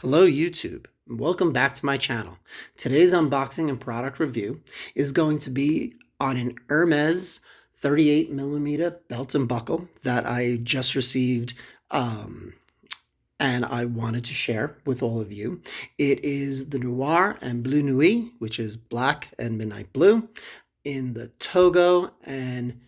Hello YouTube, and welcome back to my channel. Today's unboxing and product review is going to be on an Hermes 38mm belt and buckle that I just received and I wanted to share with all of you. It is the Noir and Blue Nuit, which is black and midnight blue, in the Togo, and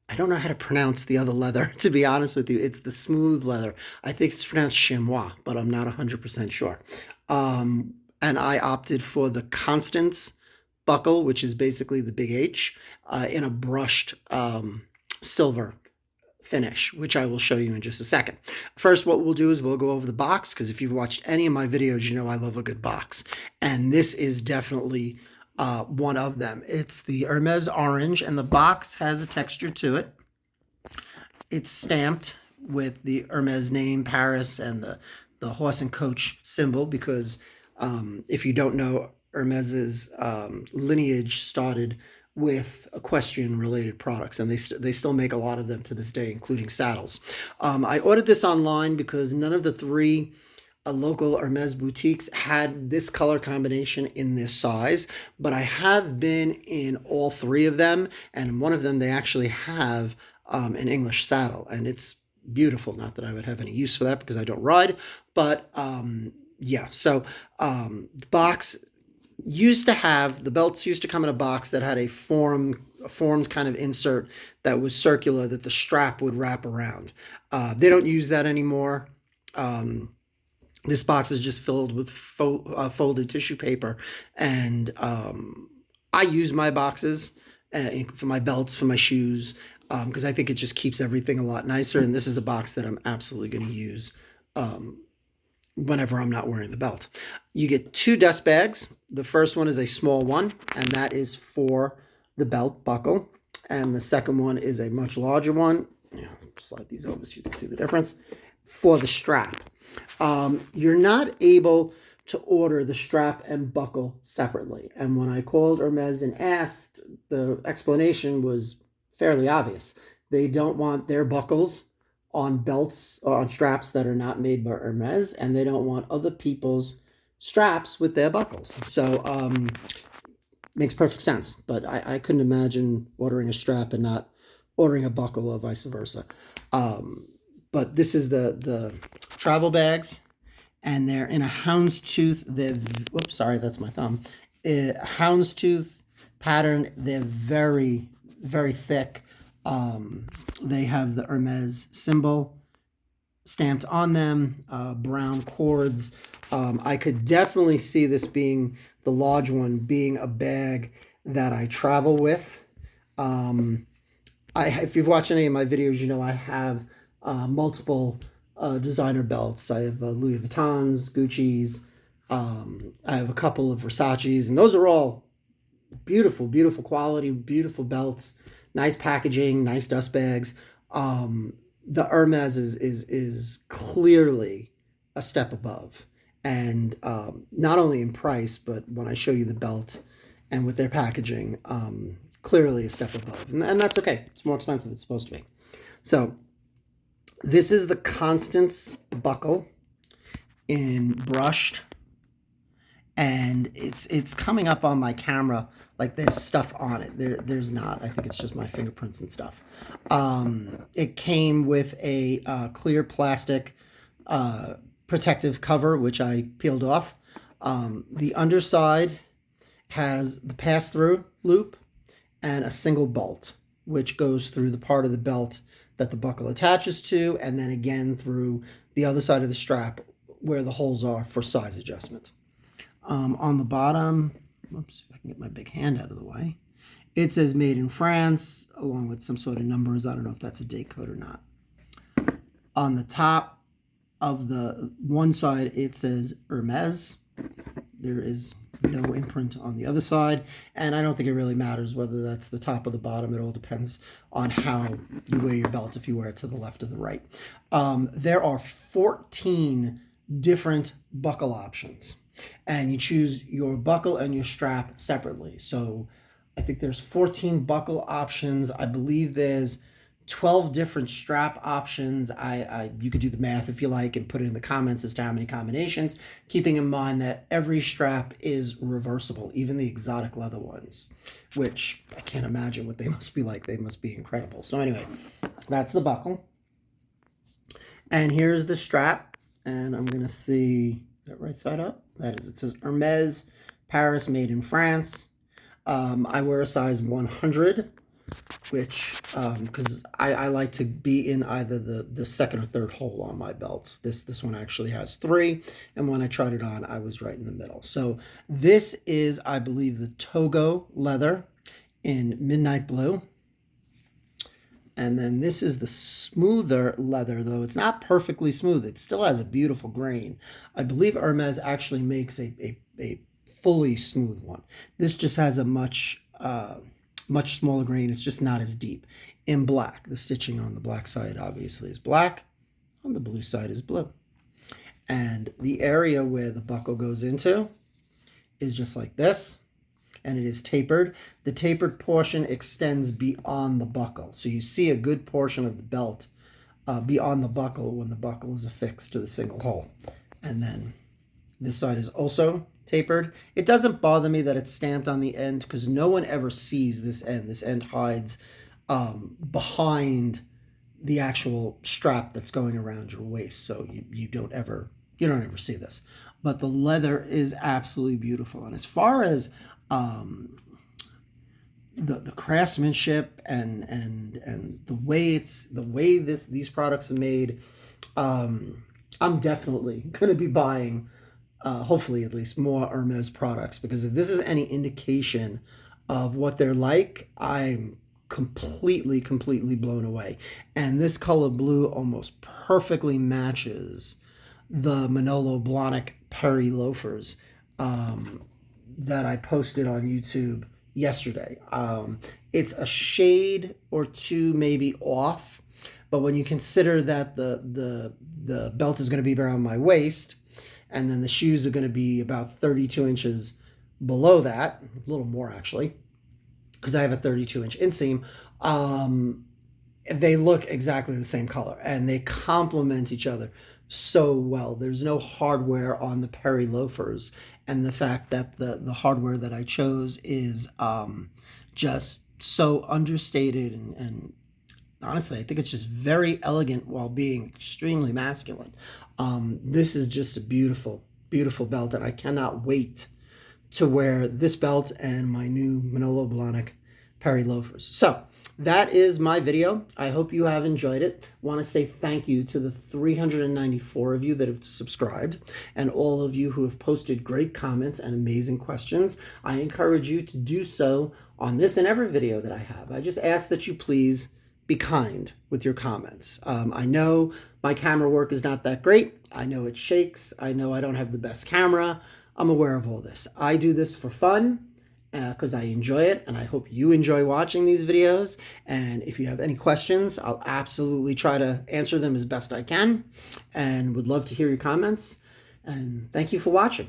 I don't know how to pronounce the other leather, to be honest with you. It's the smooth leather. I think it's pronounced chamois, but I'm not 100% sure. And I opted for the Constance buckle, which is basically the big H, in a brushed silver finish, which I will show you in just a second. First, what we'll do is we'll go over the box, because if you've watched any of my videos, you know I love a good box. And this is definitely one of them. It's the Hermes orange, and the box has a texture to it. It's stamped with the Hermes name, Paris, and the horse and coach symbol, because if you don't know, Hermes's lineage started with equestrian related products, and they still make a lot of them to this day, including saddles. I ordered this online because none of the three local Hermes boutiques had this color combination in this size, but I have been in all three of them, and in one of them they actually have an English saddle, and it's beautiful. Not that I would have any use for that because I don't ride, but yeah. So the box used to have, the belts used to come in a box that had a formed kind of insert that was circular that the strap would wrap around. They don't use that anymore. This box is just filled with folded tissue paper, and I use my boxes for my belts, for my shoes, because I think it just keeps everything a lot nicer, and this is a box that I'm absolutely going to use whenever I'm not wearing the belt. You get two dust bags. The first one is a small one, and that is for the belt buckle, and the second one is a much larger one. Slide these over so you can see the difference, for the strap. You're not able to order the strap and buckle separately. And when I called Hermes and asked, the explanation was fairly obvious. They don't want their buckles on belts or on straps that are not made by Hermes, and they don't want other people's straps with their buckles. So makes perfect sense. But I couldn't imagine ordering a strap and not ordering a buckle or vice versa. But this is the travel bags, and they're in a houndstooth. Whoops, sorry, that's my thumb. Houndstooth pattern. They're very, very thick. They have the Hermes symbol stamped on them, brown cords. I could definitely see this being, the large one, being a bag that I travel with. If you've watched any of my videos, you know I have multiple designer belts. I have Louis Vuittons, Gucci's. I have a couple of Versace's, and those are all beautiful, beautiful quality, beautiful belts, nice packaging, nice dust bags. The Hermes is clearly a step above, and not only in price, but when I show you the belt and with their packaging, clearly a step above, and that's okay. It's more expensive than it's supposed to be. So this is the Constance buckle in brushed, and it's coming up on my camera like there's stuff on it. There's not. I think it's just my fingerprints and stuff. It came with a clear plastic protective cover, which I peeled off. The underside has the pass-through loop and a single bolt, which goes through the part of the belt that the buckle attaches to, and then again through the other side of the strap where the holes are for size adjustment. On the bottom, oops, if I can get my big hand out of the way, it says made in France, along with some sort of numbers. I don't know if that's a date code or not. On the top of the one side, it says Hermes. There is no imprint on the other side, and I don't think it really matters whether that's the top or the bottom. It all depends on how you wear your belt, if you wear it to the left or the right. There are 14 different buckle options, and you choose your buckle and your strap separately. So I think there's 14 buckle options. I believe there's 12 different strap options. You could do the math if you like and put it in the comments as to how many combinations, keeping in mind that every strap is reversible, even the exotic leather ones, which I can't imagine what they must be like. They must be incredible. So anyway, that's the buckle. And here's the strap. And I'm going to see, is that right side up? That is. It says Hermes, Paris, made in France. I wear a size 100, which, because I like to be in either the second or third hole on my belts. This one actually has 3, and when I tried it on, I was right in the middle. So this is, I believe, the Togo leather in midnight blue. And then this is the smoother leather, though it's not perfectly smooth. It still has a beautiful grain. I believe Hermes actually makes a fully smooth one. This just has a much smaller grain. It's just not as deep. In black, the stitching on the black side obviously is black. On the blue side is blue. And the area where the buckle goes into is just like this. And it is tapered. The tapered portion extends beyond the buckle. So you see a good portion of the belt beyond the buckle when the buckle is affixed to the single hole. And then this side is also tapered. It doesn't bother me that it's stamped on the end because no one ever sees this end. This end hides behind the actual strap that's going around your waist. So you don't ever see this. But the leather is absolutely beautiful. And as far as the craftsmanship and the way these products are made, I'm definitely going to be buying, hopefully at least, more Hermes products, because if this is any indication of what they're like, I'm completely blown away. And this color blue almost perfectly matches the Manolo Blahnik Perry loafers that I posted on YouTube yesterday. It's a shade or two maybe off, but when you consider that the belt is going to be around my waist, and then the shoes are going to be about 32 inches below that, a little more actually, because I have a 32-inch inseam, they look exactly the same color, and they complement each other so well. There's no hardware on the Perry loafers, and the fact that the hardware that I chose is just so understated and honestly, I think it's just very elegant while being extremely masculine. This is just a beautiful belt, and I cannot wait to wear this belt and my new Manolo Blahnik Perry loafers. So that is my video. I hope you have enjoyed it. Want to say thank you to the 394 of you that have subscribed, and all of you who have posted great comments and amazing questions. I encourage you to do so on this and every video that I have. I just ask that you please be kind with your comments. I know my camera work is not that great. I know it shakes. I know I don't have the best camera. I'm aware of all this. I do this for fun because I enjoy it, and I hope you enjoy watching these videos. And if you have any questions, I'll absolutely try to answer them as best I can, and would love to hear your comments. And thank you for watching.